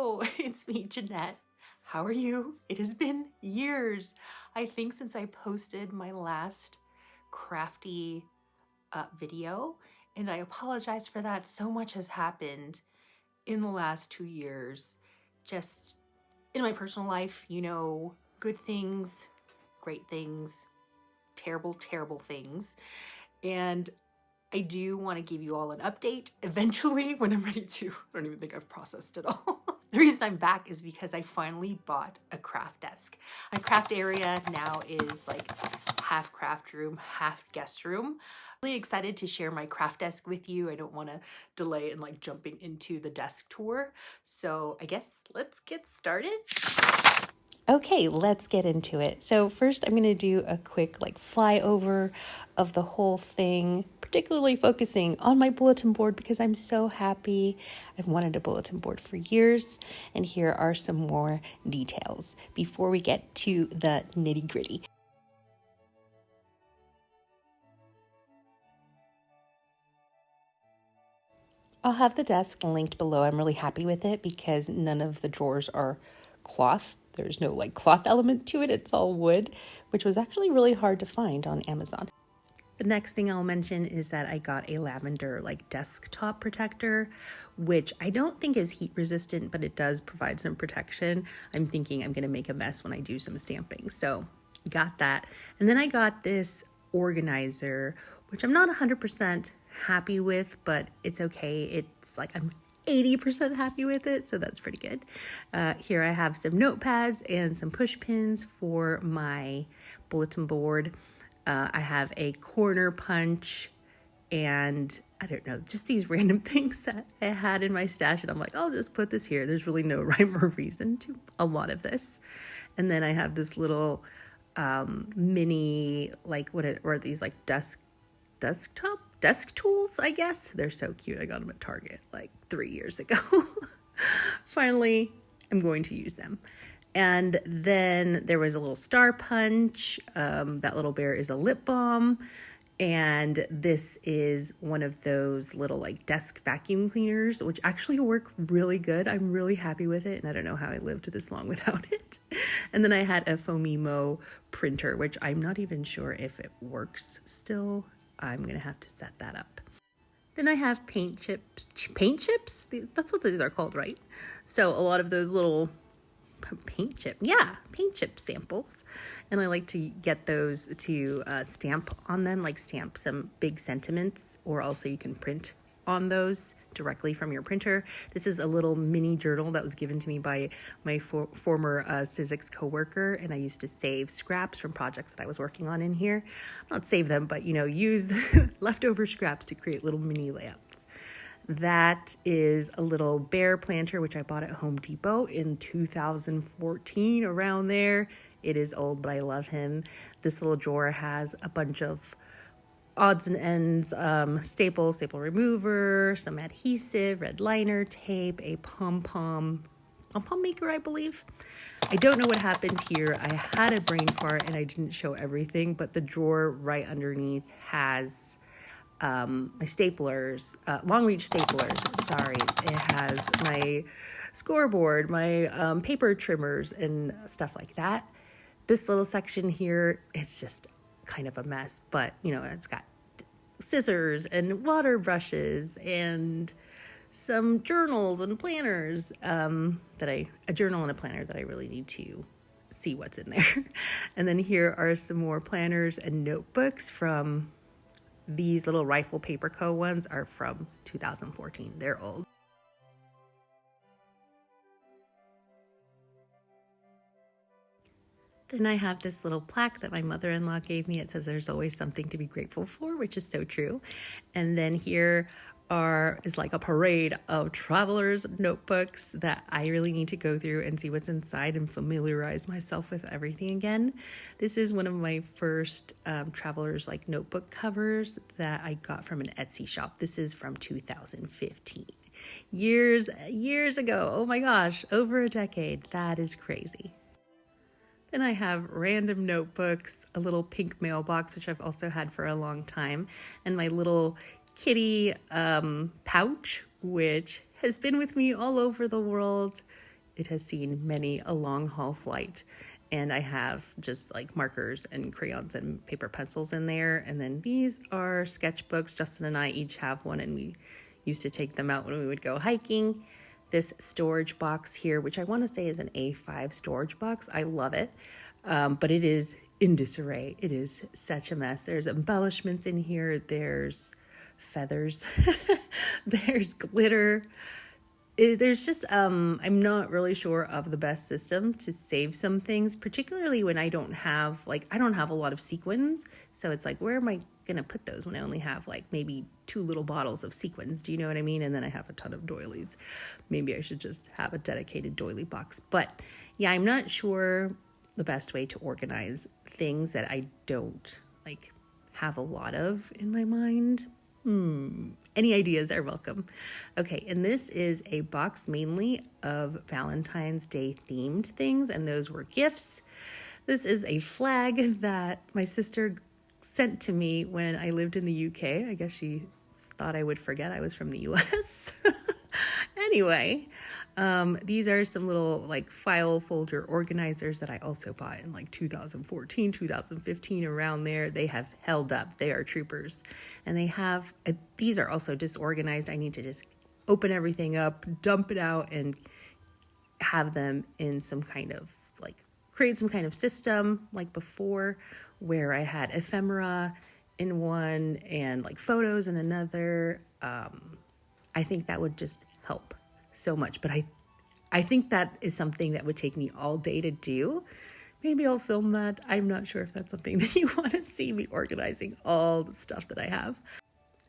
Hello, it's me, Jeanette. How are you? It has been years, I think, since I posted my last crafty video, and I apologize for that. So much has happened in the last 2 years, just in my personal life, you know, good things, great things, terrible, terrible things. And I do want to give you all an update eventually when I'm ready to. I don't even think I've processed it all. The reason I'm back is because I finally bought a craft desk. My craft area now is like half craft room, half guest room. Really excited to share my craft desk with you. I don't want to delay in like jumping into the desk tour. So I guess let's get started. Okay, let's get into it. So first I'm going to do a quick like flyover of the whole thing, particularly focusing on my bulletin board because I'm so happy. I've wanted a bulletin board for years, and here are some more details before we get to the nitty-gritty. I'll have the desk linked below. I'm really happy with it because none of the drawers are cloth. There's no like cloth element to it. It's all wood, which was actually really hard to find on Amazon. The next thing I'll mention is that I got a lavender like desktop protector, which I don't think is heat resistant, but it does provide some protection. I'm thinking I'm gonna make a mess when I do some stamping. So got that. And then I got this organizer, which I'm not 100% happy with, but it's okay. It's like I'm 80% happy with it, so that's pretty good. Here I have some notepads and some push pins for my bulletin board. I have a corner punch and I don't know, just these random things that I had in my stash, and I'm like, I'll just put this here. There's really no rhyme or reason to a lot of this. And then I have this little mini, like what are these, like desk tools, I guess. They're so cute. I got them at Target like 3 years ago. Finally, I'm going to use them. And then there was a little star punch. That little bear is a lip balm. And this is one of those little like desk vacuum cleaners, which actually work really good. I'm really happy with it. And I don't know how I lived this long without it. And then I had a Foamimo printer, which I'm not even sure if it works still. I'm going to have to set that up. Then I have paint chips. Paint chips? That's what these are called, right? So a lot of those little paint chip samples, and I like to get those to stamp on them, like stamp some big sentiments, or also you can print on those directly from your printer. This is a little mini journal that was given to me by my former Sizzix coworker, and I used to save scraps from projects that I was working on in here. Not save them, but you know, use leftover scraps to create little mini layouts. That is a little bear planter, which I bought at Home Depot in 2014, around there. It is old, but I love him. This little drawer has a bunch of odds and ends, staple remover, some adhesive, red liner, tape, a pom-pom maker, I believe. I don't know what happened here. I had a brain fart and I didn't show everything, but the drawer right underneath has my staplers, long reach staplers, sorry. It has my scoreboard, my paper trimmers and stuff like that. This little section here, it's just kind of a mess, but you know, it's got scissors and water brushes and some journals and planners, a journal and a planner that I really need to see what's in there. And then here are some more planners and notebooks from these little Rifle Paper Co. ones are from 2014. They're old. Then I have this little plaque that my mother-in-law gave me. It says there's always something to be grateful for, which is so true. And then here is like a parade of travelers' notebooks that I really need to go through and see what's inside and familiarize myself with everything again. This is one of my first travelers like notebook covers that I got from an Etsy shop. This is from 2015. Years ago. Oh my gosh, over a decade. That is crazy. Then I have random notebooks, a little pink mailbox, which I've also had for a long time, and my little kitty pouch, which has been with me all over the world. it has seen many a long haul flight. And I have just like markers and crayons and paper pencils in there. And then these are sketchbooks. Justin and I each have one, and we used to take them out when we would go hiking. This storage box here, which I want to say is an A5 storage box. I love it. But it is in disarray. It is such a mess. There's embellishments in here. There's feathers. There's glitter. There's just, I'm not really sure of the best system to save some things, particularly when I don't have a lot of sequins. So it's like, where am I going to put those when I only have like maybe 2 little bottles of sequins? Do you know what I mean? And then I have a ton of doilies. Maybe I should just have a dedicated doily box. But yeah, I'm not sure the best way to organize things that I don't like have a lot of in my mind. Any ideas are welcome. Okay, and this is a box mainly of Valentine's Day themed things, and those were gifts. This is a flag that my sister sent to me when I lived in the UK. I guess she thought I would forget I was from the US. Anyway, these are some little like file folder organizers that I also bought in like 2014, 2015, around there. They have held up. They are troopers. And they have, these are also disorganized. I need to just open everything up, dump it out, and have them in some kind of like, create some kind of system like before, where I had ephemera in one and like photos in another. I think that would just help so much, but I think that is something that would take me all day to do. Maybe I'll film that. I'm not sure if that's something that you want to see me organizing all the stuff that I have.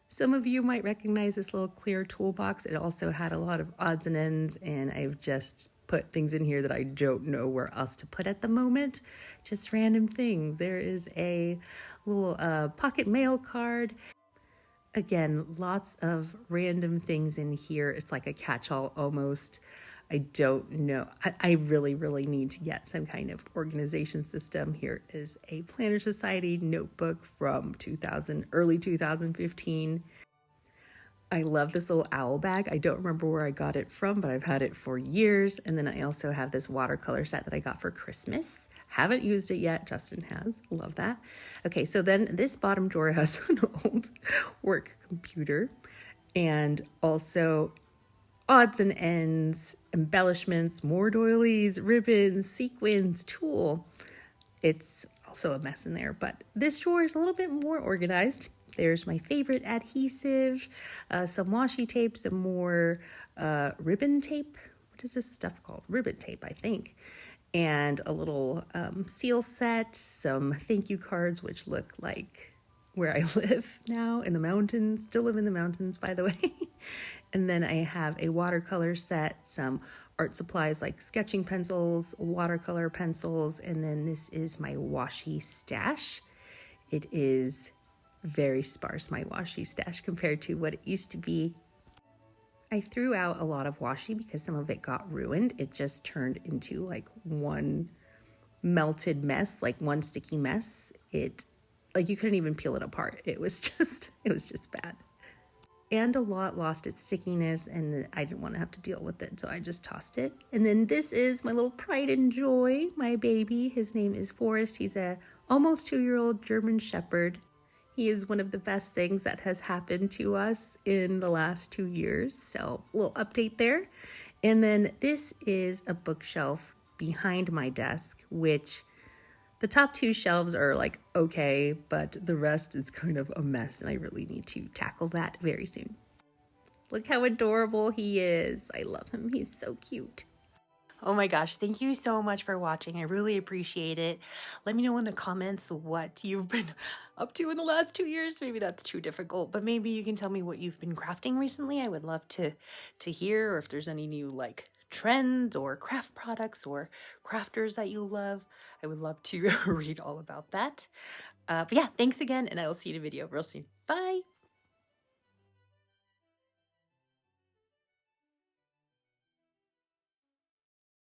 Some of you might recognize this little clear toolbox. It also had a lot of odds and ends, and I've just put things in here that I don't know where else to put at the moment. Just random things. There is a little pocket mail card. Again, lots of random things in here. It's like a catch-all almost. I don't know. I really, really need to get some kind of organization system. Here is a Planner Society notebook from early 2015. I love this little owl bag. I don't remember where I got it from, but I've had it for years. And then I also have this watercolor set that I got for Christmas. Haven't used it yet. Justin has. Love that. Okay, so then this bottom drawer has an old work computer and also odds and ends, embellishments, more doilies, ribbons, sequins, tulle. It's also a mess in there, but this drawer is a little bit more organized. There's my favorite adhesive, some washi tape, some more ribbon tape. What is this stuff called? Ribbon tape, I think. And a little seal set, some thank you cards, which look like where I live now in the mountains. Still live in the mountains, by the way. And then I have a watercolor set, some art supplies like sketching pencils, watercolor pencils, and then this is my washi stash. It is very sparse, my washi stash, compared to what it used to be. I threw out a lot of washi because some of it got ruined. It just turned into like one melted mess, like one sticky mess. Like you couldn't even peel it apart. It was just bad. And a lot lost its stickiness, and I didn't want to have to deal with it, so I just tossed it. And then this is my little pride and joy, my baby. His name is Forrest. He's a almost 2-year-old German Shepherd. He is one of the best things that has happened to us in the last 2 years. So a little update there. And then this is a bookshelf behind my desk, which the top 2 shelves are like okay, but the rest is kind of a mess, and I really need to tackle that very soon. Look how adorable he is. I love him. He's so cute. Oh my gosh, thank you so much for watching. I really appreciate it. Let me know in the comments what you've been up to in the last 2 years. Maybe that's too difficult, but maybe you can tell me what you've been crafting recently. I would love to hear, or if there's any new like trends or craft products or crafters that you love. I would love to read all about that. But yeah, thanks again, and I will see you in a video real soon. Bye.